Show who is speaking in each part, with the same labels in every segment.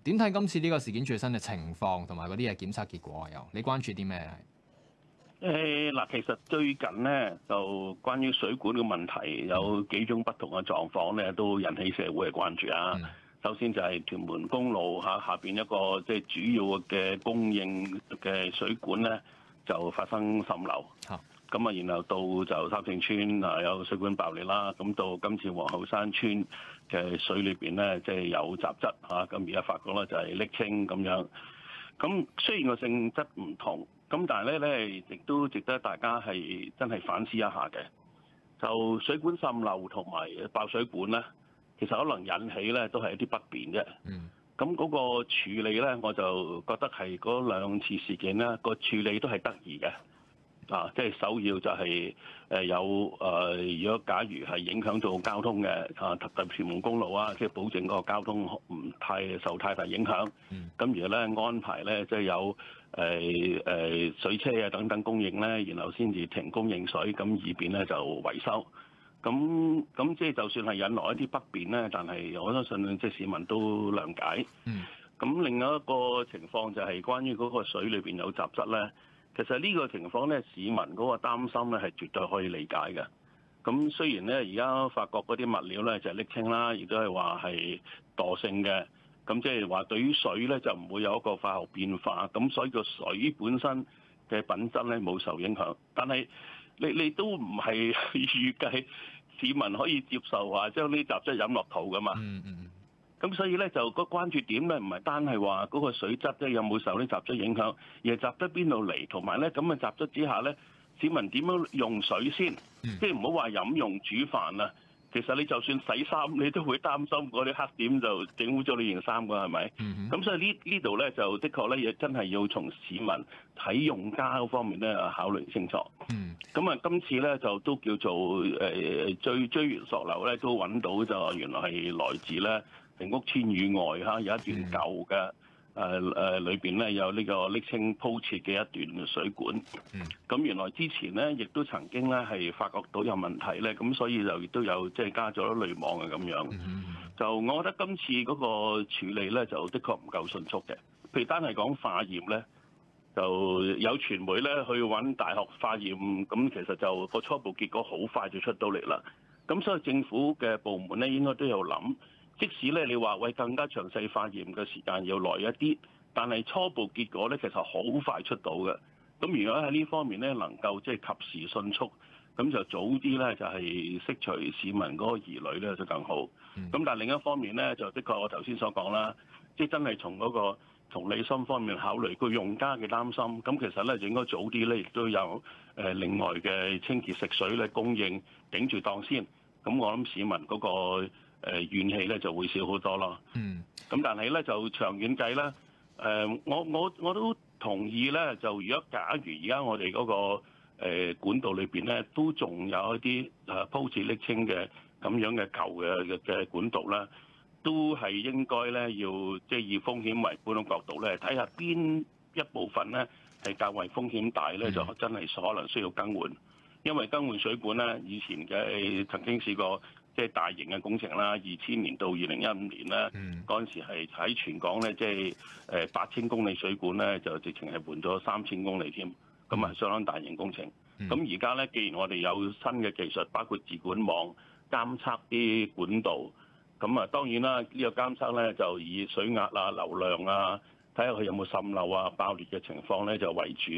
Speaker 1: 點睇今次呢個事件最新嘅情況同埋嗰啲嘅檢測結果又？你關注啲咩？
Speaker 2: 嗱，其實最近咧就關於水管嘅問題，有幾種不同嘅狀況咧，都引起社會嘅關注啊。首先就係屯門公路下邊一個即係主要嘅供應嘅水管咧，就發生滲漏。咁啊，然後到就三聖村有水管爆裂啦。咁到今次皇后山村嘅水裏邊咧，即係有雜質嚇。咁而家發覺咧就係瀝青咁樣。咁雖然個性質唔同，咁但係咧亦都值得大家係真係反思一下嘅。就水管滲漏同埋爆水管咧，其實可能引起咧都係一啲不便啫。咁嗰個處理咧，我就覺得係嗰兩次事件咧個處理都係得宜嘅。即係首要就係如果假如係影響到交通嘅特別屯門公路啊，即係保證嗰個交通唔受太大影響。咁如果咧安排咧，即係有水車啊等等供應咧，然後先至停供應水，咁以便咧就維修。咁即係就算係引來一啲不便咧，但係我相信即係市民都諒解。咁另外一個情況就係關於嗰個水裏邊有雜質咧。其實呢個情況咧，市民嗰個擔心咧係絕對可以理解嘅。咁雖然咧而家發覺嗰啲物料咧就係瀝青啦，亦都係話係惰性嘅。咁即係話對於水咧就唔會有一個化學變化，咁所以個水本身嘅品質咧冇受影響。但係你都唔係預計市民可以接受話將呢啲雜質飲落肚噶嘛？咁所以咧就個關注點咧唔係單係話嗰個水質咧有冇受啲雜質影響，而係雜質邊度嚟，同埋咧咁嘅雜質之下咧，市民點樣用水先？即係唔好話飲用煮飯啊。其實你就算洗衫，你都會擔心嗰啲黑點就整污咗你件衫㗎，係咪？咁所以呢度咧就的確咧，亦真係要從市民喺用家嗰方面咧考慮清楚。咁啊，今次咧就都叫做追源溯流咧，都揾到就原來係來自咧平屋村以外有一段舊嘅裏邊咧有呢個瀝青鋪設嘅一段水管。咁原來之前咧亦都曾經咧係發覺到有問題咧，咁所以就亦都有即係加咗濾網嘅咁樣。就我覺得今次嗰個處理咧就的確唔夠迅速嘅。譬如單係講化驗咧，就有傳媒咧去揾大學化驗，咁其實就個初步結果好快就出到嚟啦。咁所以政府嘅部門咧應該都有諗。即使咧，你話喂更加詳細化驗嘅時間要耐一啲，但係初步結果咧其實好快出到嘅。咁如果喺呢方面咧能夠即係及時迅速，咁就早啲咧就係釋除市民嗰個疑慮咧就更好。咁但係另一方面咧就的確我頭先所講啦，即係真係從嗰個同理心方面考慮個用家嘅擔心。咁其實咧就應該早啲咧亦都有另外嘅清潔食水咧供應頂住檔先。咁我諗市民嗰個怨氣咧就會少好多咯。咁但係咧就長遠計咧，我都同意咧。就如果假如而家我哋嗰個管道裏邊咧，都仲有一啲鋪設瀝青嘅咁樣嘅舊嘅管道咧，都係應該咧要即係以風險為本嘅角度咧，睇下邊一部分咧係較為風險大咧，就真係可能需要更換。因為更換水管咧，以前嘅曾經試過。即係大型嘅工程啦，2000年到2015年咧，嗰陣時係喺全港咧，即係8000公里水管咧，就直情係換咗3000公里添，咁啊相當大型工程。咁而家咧，既然我哋有新嘅技術，包括自管網監測啲管道，咁啊當然啦，呢個監測咧就以水壓啊、流量啊，睇下佢有冇滲漏啊、爆裂嘅情況咧就為主。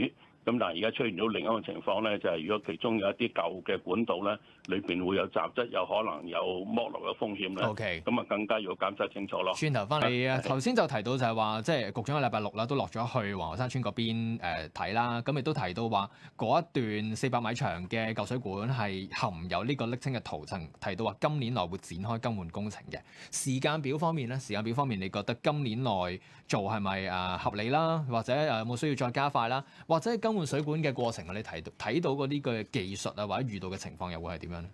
Speaker 2: 咁但係而家出現咗另一個情況咧，就係如果其中有一啲舊嘅管道咧，裏邊會有雜質，有可能有剝落嘅風險咧。
Speaker 1: OK，
Speaker 2: 咁啊更加要監測清楚咯。
Speaker 1: 轉頭翻嚟啊，頭先就提到就係話，即係局長喺禮拜六啦，都落咗去皇后山村嗰邊睇啦。咁亦都提到話，嗰一段400米長嘅舊水管係含有呢個瀝青嘅塗層，提到話今年內會展開更換工程嘅時間表方面咧。時間表方面，你覺得今年內做係咪合理啦？或者有冇需要再加快啦？或者更換水管嘅過程，你睇到嗰啲嘅技術啊，或者遇到嘅情況又會係點樣咧？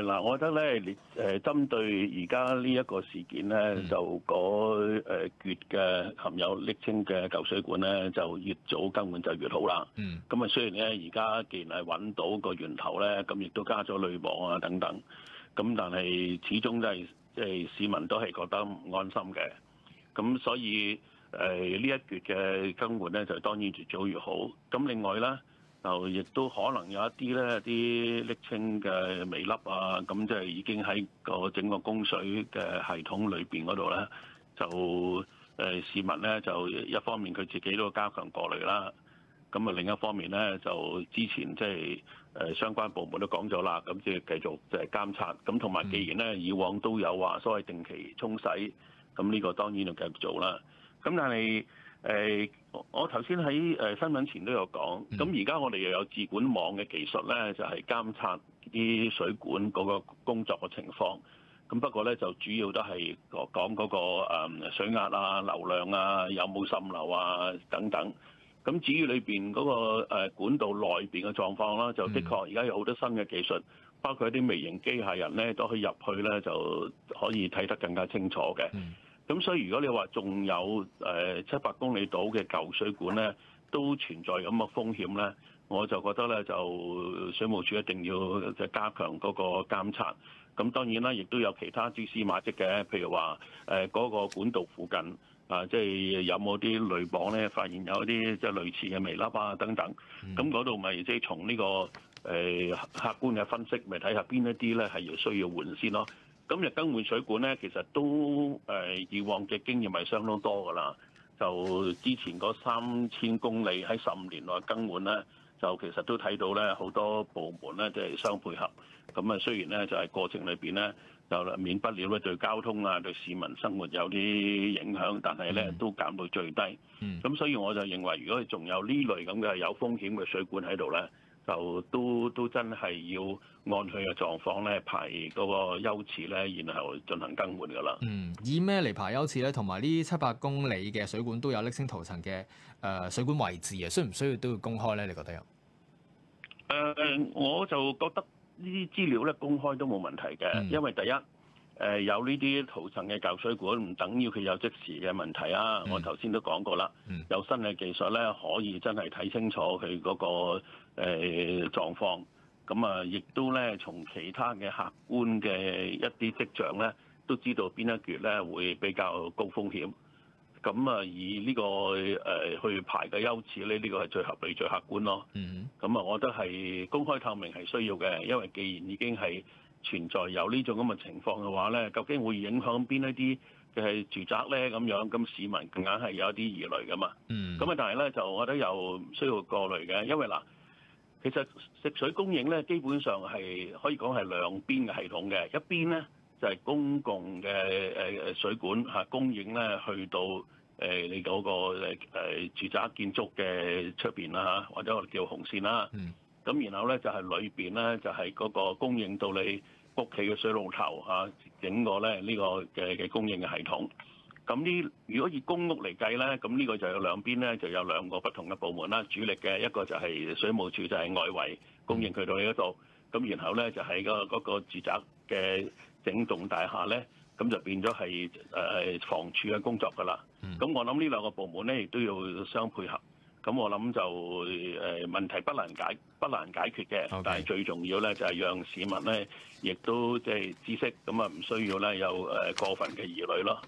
Speaker 2: 嗱，我覺得咧，你針對而家呢一個事件咧，就嗰橛嘅含有瀝青嘅舊水管咧，就越早更換就越好啦。咁啊，雖然咧而家既然係揾到個源頭咧，咁亦都加咗濾網啊等等，咁但係始終都係即係市民都係覺得唔安心嘅。咁所以呢一橛嘅更換咧就當然越早越好。咁另外咧就亦都可能有一啲咧啲瀝青嘅微粒啊，咁即係已經喺個整個供水嘅系統裏邊嗰度咧，就市民咧就一方面佢自己都加強過濾啦。咁啊另一方面咧就之前即係相關部門都講咗啦，咁即係繼續就係監察。咁同埋既然咧以往都有話所謂定期沖洗，咁呢個當然要繼續做啦。咁但係我頭先喺新聞前都有講，咁而家我哋又有自管網嘅技術咧，就係監察啲水管嗰個工作嘅情況。咁不過咧就主要都係講嗰個水壓啊、流量啊、有冇滲漏啊等等。咁至於裏邊嗰個管道內邊嘅狀況啦，就的確而家有好多新嘅技術，包括一啲微型機械人咧都可以入去咧，就可以睇得更加清楚嘅。咁所以如果你話仲有700公里島嘅舊水管咧，都存在咁嘅風險咧，我就覺得咧就水務署一定要就加強嗰個監察。咁當然啦，亦都有其他蛛絲馬跡嘅，譬如話嗰個管道附近啊，即係有冇啲濾網咧，發現有啲即係類似嘅微粒啊等等。咁嗰度咪即係從呢個客觀嘅分析，咪睇下邊一啲咧係要需要換先咯。咁就更換水管咧，其實都以往嘅經驗係相當多㗎啦。就之前嗰3000公里喺15年內更換咧，就其實都睇到咧好多部門咧即係相配合。咁啊雖然咧就係過程裏邊咧就免不了咧對交通啊對市民生活有啲影響，但係咧都減到最低。咁所以我就認為，如果仲有呢類咁嘅有風險嘅水管喺度咧，就都真係要按佢嘅狀況咧排嗰個優次咧，然後進行更換㗎啦。
Speaker 1: 以咩嚟排優次咧？同埋呢700公里嘅水管都有瀝青塗層嘅水管位置啊，需唔需要都要公開咧？你覺得有？
Speaker 2: 我就覺得呢啲資料咧公開都冇問題嘅，因為第一有呢啲塗層嘅舊水管唔等於佢有即時嘅問題啊。我頭先都講過啦，有新嘅技術咧可以真係睇清楚佢嗰個狀況。咁啊，亦都咧從其他嘅客觀嘅一啲跡象咧，都知道邊一橛咧會比較高風險。咁啊，以呢個去排嘅優次咧，呢個係最合理、最客觀咯。咁啊，我覺得係公開透明係需要嘅，因為既然已經係存在有呢種咁嘅情況嘅話咧，究竟會影響邊一啲嘅住宅咧？咁樣咁市民硬係有一啲疑慮噶嘛。咁啊，但係咧就我覺得又唔需要過濾嘅，因為嗱，其實食水供應咧基本上係可以講係兩邊嘅系統嘅，一邊咧就係公共嘅水管嚇供應咧去到你嗰個住宅建築嘅出邊啦嚇，或者我哋叫紅線啦。咁然後咧就係裏邊咧就係嗰個供應到你屋企嘅水龍頭嚇，整個咧呢個嘅供應嘅系統。咁如果以公屋嚟計咧，咁呢個就有兩邊咧就有兩個不同嘅部門啦，主力嘅一個就係水務署，就係外圍供應佢到你嗰度。咁然後咧就係嗰個住宅嘅整棟大廈咧，咁就變咗係房署嘅工作㗎啦。咁我諗呢兩個部門咧亦都要相配合。咁我諗就問題不難解決嘅，但係最重要咧就係讓市民咧亦都即係知識，咁啊唔需要咧有過分嘅疑慮咯。